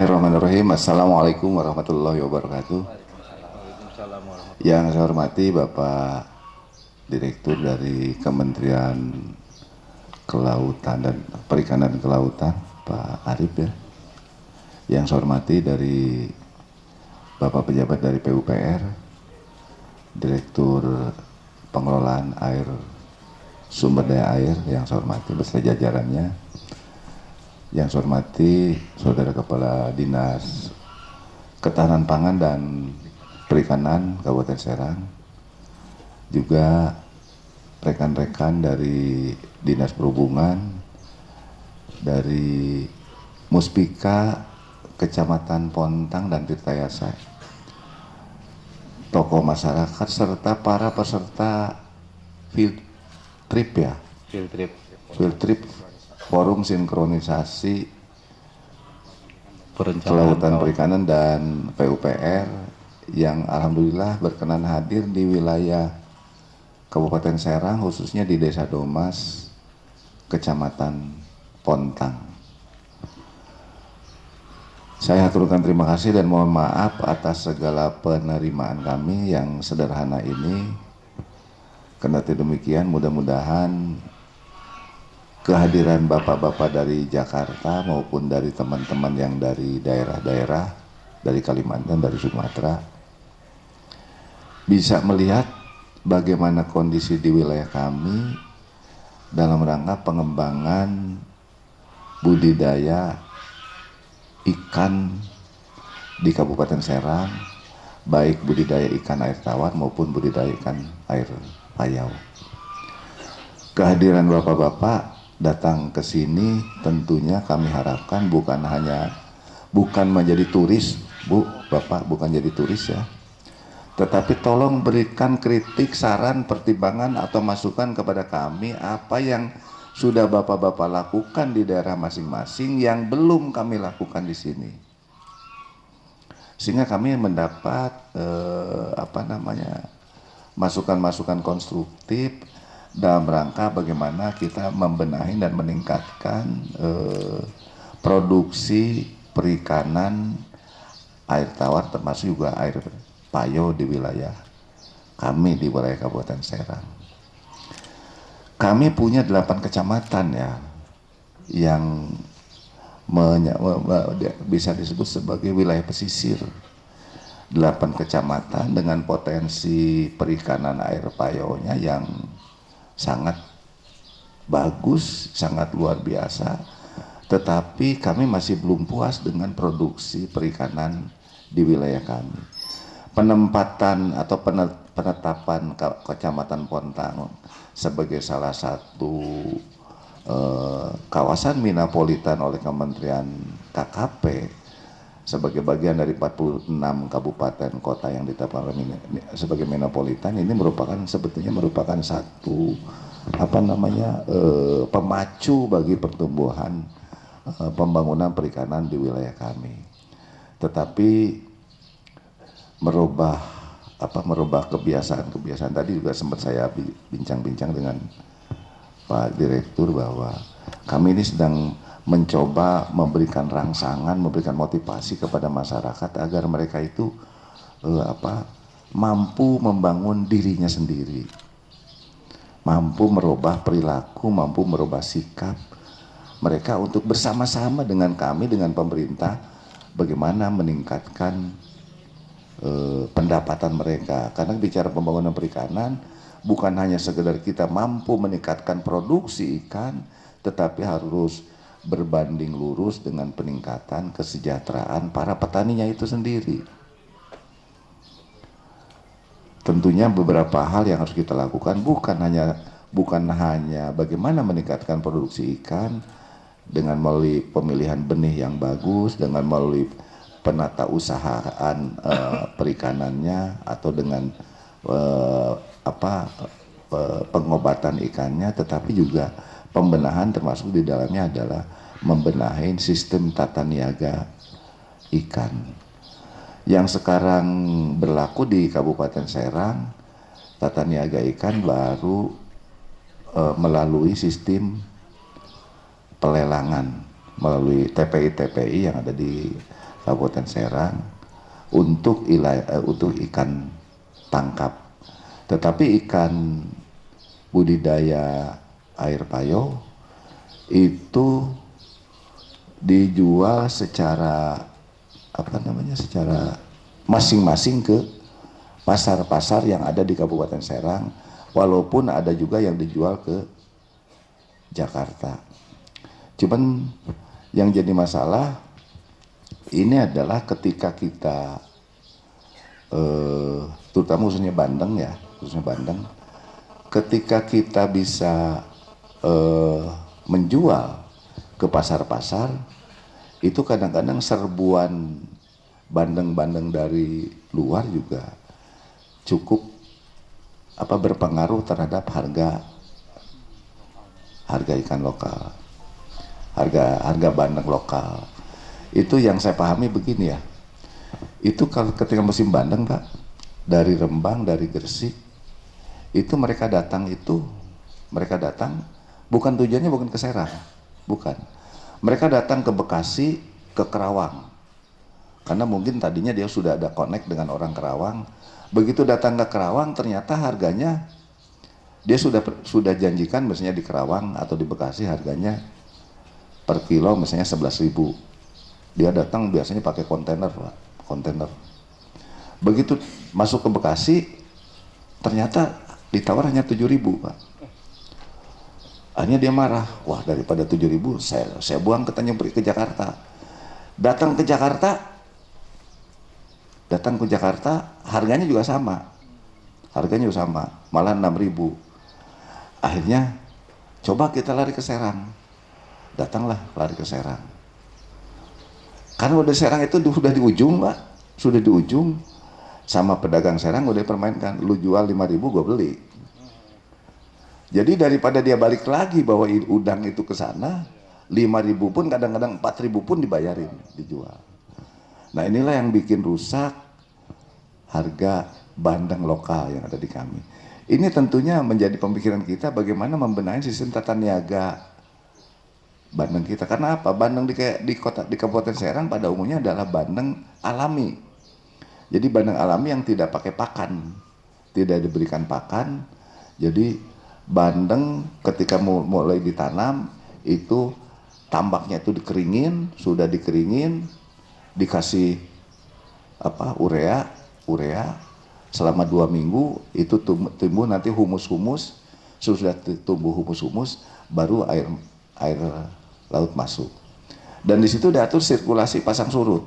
Bismillahirrahmanirrahim. Assalamualaikum warahmatullahi wabarakatuh. Waalaikumsalam warahmatullahi Yang saya wabarakatuh. hormati Bapak Direktur dari Kementerian Kelautan dan Perikanan Kelautan, Pak Arif ya. Yang saya hormati dari Bapak pejabat dari PUPR, Direktur Pengelolaan Air Sumber Daya Air yang saya hormati beserta jajarannya. Yang saya hormati Saudara Kepala Dinas Ketahanan Pangan dan Perikanan Kabupaten Serang, juga rekan-rekan dari Dinas Perhubungan, dari Muspika Kecamatan Pontang dan Tirtayasa, tokoh masyarakat serta para peserta field trip ya, Field trip field trip forum sinkronisasi perencanaan Kelautan kawasan. Perikanan dan PUPR yang alhamdulillah berkenan hadir di wilayah Kabupaten Serang, khususnya di Desa Domas, Kecamatan Pontang. Saya aturkan terima kasih dan mohon maaf atas segala penerimaan kami yang sederhana ini. Kendati demikian, mudah-mudahan kehadiran bapak-bapak dari Jakarta maupun dari teman-teman yang dari daerah-daerah, dari Kalimantan, dari Sumatera, bisa melihat bagaimana kondisi di wilayah kami dalam rangka pengembangan budidaya ikan di Kabupaten Serang, baik budidaya ikan air tawar maupun budidaya ikan air payau. Kehadiran bapak-bapak datang ke sini tentunya kami harapkan bukan menjadi turis, Bu, Bapak, bukan jadi turis ya. Tetapi tolong berikan kritik, saran, pertimbangan atau masukan kepada kami apa yang sudah bapak-bapak lakukan di daerah masing-masing yang belum kami lakukan di sini. Sehingga kami mendapat masukan-masukan konstruktif dalam rangka bagaimana kita membenahi dan meningkatkan produksi perikanan air tawar termasuk juga air payo di wilayah kami di wilayah Kabupaten Serang. Kami punya 8 kecamatan ya yang bisa disebut sebagai wilayah pesisir. 8 kecamatan dengan potensi perikanan air payonya yang sangat bagus, sangat luar biasa. Tetapi kami masih belum puas dengan produksi perikanan di wilayah kami. Penempatan atau penetapan Kecamatan Pontang sebagai salah satu kawasan Minapolitan oleh Kementerian KKP sebagai bagian dari 46 kabupaten kota yang ditetapkan sebagai Minapolitan, ini sebetulnya merupakan satu pemacu bagi pertumbuhan pembangunan perikanan di wilayah kami. Tetapi merubah kebiasaan tadi juga sempat saya bincang-bincang dengan Pak Direktur bahwa kami ini sedang mencoba memberikan rangsangan, memberikan motivasi kepada masyarakat agar mereka itu mampu membangun dirinya sendiri, mampu merubah perilaku, mampu merubah sikap mereka untuk bersama-sama dengan kami, dengan pemerintah, bagaimana meningkatkan pendapatan mereka. Karena bicara pembangunan perikanan bukan hanya sekedar kita mampu meningkatkan produksi ikan, tetapi harus berbanding lurus dengan peningkatan kesejahteraan para petaninya itu sendiri. Tentunya beberapa hal yang harus kita lakukan bukan hanya bagaimana meningkatkan produksi ikan dengan melalui pemilihan benih yang bagus, dengan melalui penata usahaan perikanannya atau dengan pengobatan ikannya, tetapi juga pembenahan termasuk di dalamnya adalah membenahi sistem tata niaga ikan yang sekarang berlaku di Kabupaten Serang. Tata niaga ikan baru melalui sistem pelelangan melalui TPI-TPI yang ada di Kabupaten Serang untuk ikan tangkap. Tetapi ikan budidaya air payo itu dijual secara secara masing-masing ke pasar-pasar yang ada di Kabupaten Serang, walaupun ada juga yang dijual ke Jakarta. Cuman yang jadi masalah ini adalah ketika kita terutama khususnya Bandeng, ketika kita bisa menjual ke pasar-pasar, itu kadang-kadang serbuan bandeng-bandeng dari luar juga cukup berpengaruh terhadap harga ikan lokal, harga bandeng lokal. Itu yang saya pahami begini ya. Itu kalau ketika musim bandeng Pak, dari Rembang, dari Gresik, itu mereka datang bukan tujuannya bukan ke Serang, bukan. Mereka datang ke Bekasi, ke Kerawang. Karena mungkin tadinya dia sudah ada connect dengan orang Kerawang. Begitu datang ke Kerawang, ternyata harganya dia sudah janjikan misalnya di Kerawang atau di Bekasi harganya per kilo misalnya 11.000. Dia datang biasanya pakai kontainer, Pak, kontainer. Begitu masuk ke Bekasi, ternyata ditawar hanya 7.000, Pak. Akhirnya dia marah, wah daripada 7.000 saya buang ke Tanjung Priok, ke Jakarta. Datang ke Jakarta harganya juga sama, malah 6.000. Akhirnya coba kita lari ke Serang, datanglah lari ke Serang. Karena udah Serang itu sudah di ujung, Pak, sudah di ujung, sama pedagang Serang udah permainkan, lu jual 5.000 gue beli. Jadi daripada dia balik lagi bawa udang itu ke sana, 5.000 pun kadang-kadang 4.000 pun dibayarin, dijual. Nah inilah yang bikin rusak harga bandeng lokal yang ada di kami. Ini tentunya menjadi pemikiran kita bagaimana membenahi sistem tata niaga bandeng kita. Karena apa? Bandeng di Kabupaten Serang pada umumnya adalah bandeng alami. Jadi bandeng alami yang tidak pakai pakan, tidak diberikan pakan. Jadi bandeng ketika mulai ditanam itu tambaknya itu dikeringin, sudah dikeringin, dikasih urea selama 2 minggu itu tumbuh nanti humus-humus. Sudah tumbuh humus-humus baru air laut masuk, dan di situ diatur sirkulasi pasang surut.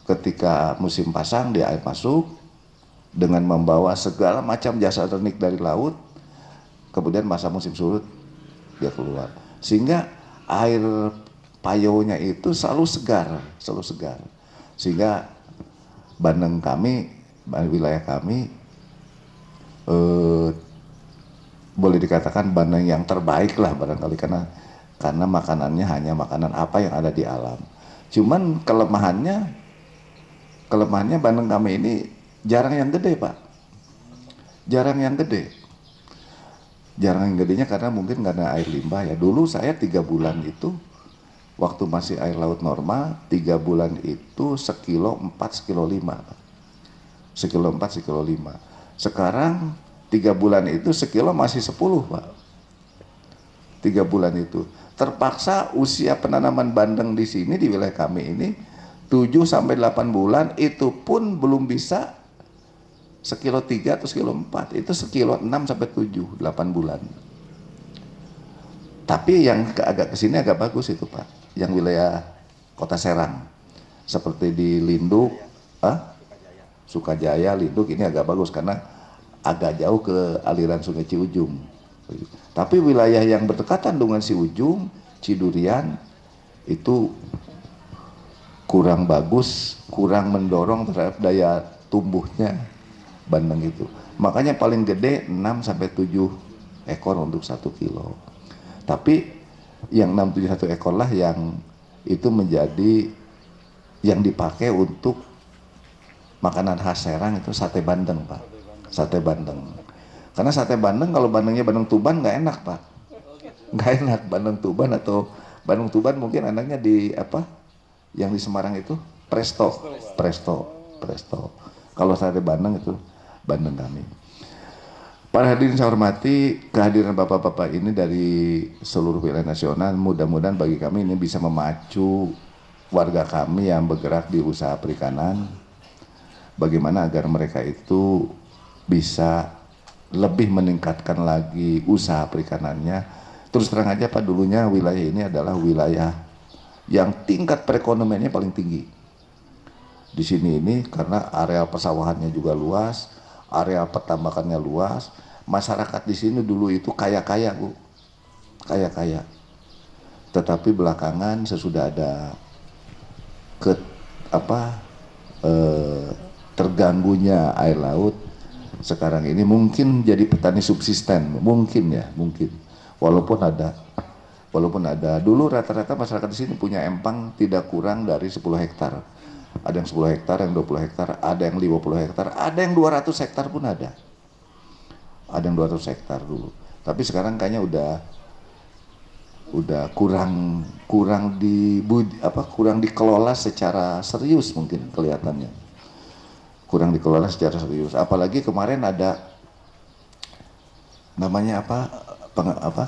Ketika musim pasang dia air masuk dengan membawa segala macam jasa elektronik dari laut, kemudian masa musim surut dia keluar, sehingga air payonya itu selalu segar, sehingga bandeng kami, wilayah kami boleh dikatakan bandeng yang terbaik lah barangkali, karena makanannya hanya makanan apa yang ada di alam. Cuman kelemahannya bandeng kami ini jarang yang gede, Pak. Jarang yang gedenya karena mungkin karena air limbah ya. Dulu saya 3 bulan itu waktu masih air laut normal, 3 bulan itu sekilo 4, sekilo 5. Sekilo 4, sekilo 5. Sekarang 3 bulan itu sekilo masih 10, Pak. 3 bulan itu. Terpaksa usia penanaman bandeng di sini di wilayah kami ini 7 sampai 8 bulan itu pun belum bisa sekilo 3 atau sekilo 4. Itu sekilo 6 sampai 7, 8 bulan. Tapi yang agak kesini agak bagus itu, Pak. Yang wilayah Kota Serang. Seperti di Linduk, Sukajaya, Linduk ini agak bagus karena agak jauh ke aliran Sungai Ciujung. Tapi wilayah yang berdekatan dengan Ciujung, Cidurian itu kurang bagus, kurang mendorong terhadap daya tumbuhnya bandeng itu. Makanya paling gede 6 sampai 7 ekor untuk 1 kilo. Tapi yang 6, 7, 1 ekor lah yang itu menjadi yang dipakai untuk makanan khas Serang, itu sate bandeng, Pak. Sate bandeng. Karena sate bandeng kalau bandengnya bandeng Tuban nggak enak, Pak. Nggak enak bandeng Tuban, atau bandeng Tuban mungkin enaknya di yang di Semarang itu Presto, Presto, Presto. Kalau sate Bandeng itu Bandeng kami. Para hadirin saya hormati, kehadiran bapak-bapak ini dari seluruh wilayah nasional, mudah-mudahan bagi kami ini bisa memacu warga kami yang bergerak di usaha perikanan, bagaimana agar mereka itu bisa lebih meningkatkan lagi usaha perikanannya. Terus terang aja Pak, dulunya wilayah ini adalah wilayah yang tingkat perekonomiannya paling tinggi. Di sini ini karena area persawahannya juga luas, area pertambakannya luas, masyarakat di sini dulu itu kaya-kaya Bu, kaya-kaya. Tetapi belakangan sesudah ada terganggunya air laut, sekarang ini mungkin jadi petani subsisten, mungkin ya, mungkin. Walaupun ada dulu rata-rata masyarakat di sini punya empang tidak kurang dari 10 hektar. Ada yang 10 hektar, yang 20 hektar, ada yang 50 hektar, ada yang 200 hektar pun ada. Ada yang 200 hektar dulu. Tapi sekarang kayaknya udah kurang dikelola secara serius, mungkin kelihatannya. Kurang dikelola secara serius. Apalagi kemarin ada namanya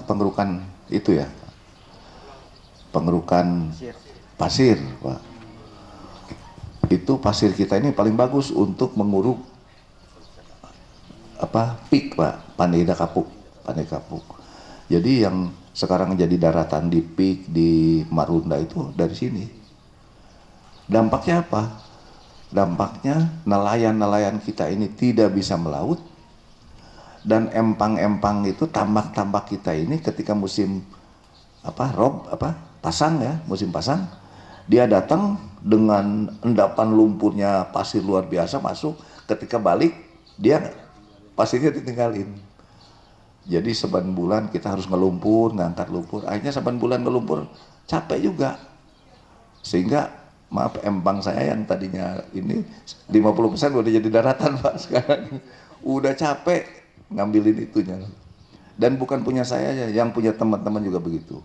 pengerukan itu ya. Pengerukan pasir, Pak. Itu pasir kita ini paling bagus untuk menguruk pik, Pak, Pandai Kapuk. Jadi yang sekarang jadi daratan di pik di Marunda itu dari sini. Dampaknya apa? Dampaknya nelayan-nelayan kita ini tidak bisa melaut, dan empang-empang itu tambak-tambak kita ini ketika musim pasang ya, musim pasang, dia datang dengan endapan lumpurnya pasir luar biasa masuk, ketika balik dia pasirnya ditinggalin. Jadi seban bulan kita harus ngelumpur, ngangkat lumpur, akhirnya seban bulan ngelumpur capek juga, sehingga maaf empang saya yang tadinya ini 50% udah jadi daratan Pak, sekarang udah capek ngambilin itunya. Dan bukan punya saya aja, yang punya teman-teman juga begitu,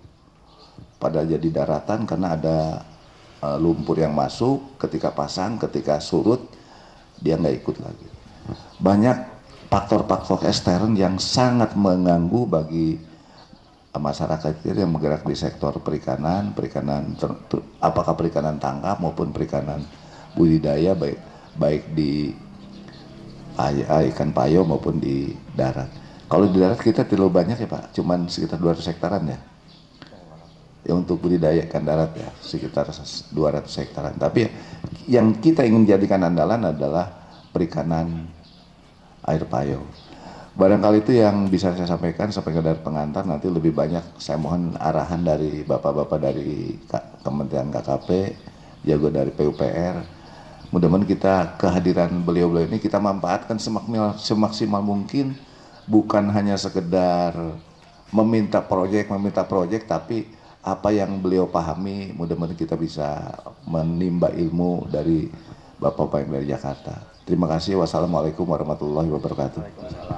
pada jadi daratan karena ada lumpur yang masuk ketika pasang, ketika surut dia nggak ikut lagi. Banyak faktor-faktor ekstern yang sangat mengganggu bagi masyarakat yang bergerak di sektor perikanan, apakah perikanan tangkap maupun perikanan budidaya, baik di ikan payo maupun di darat. Kalau di darat kita terlalu banyak ya Pak, cuman sekitar 200 hektaran ya. Ya untuk budidaya ikan darat ya sekitar 200 hektaran. Tapi yang kita ingin jadikan andalan adalah perikanan air payo. Barangkali itu yang bisa saya sampaikan sebagai pengantar. Nanti lebih banyak saya mohon arahan dari bapak-bapak dari Kementerian KKP, jago dari PUPR. Mudah-mudahan kita kehadiran beliau-beliau ini kita manfaatkan semaksimal mungkin, bukan hanya sekedar meminta proyek, tapi apa yang beliau pahami, mudah-mudahan kita bisa menimba ilmu dari bapak-bapak yang dari Jakarta. Terima kasih. Wassalamualaikum warahmatullahi wabarakatuh.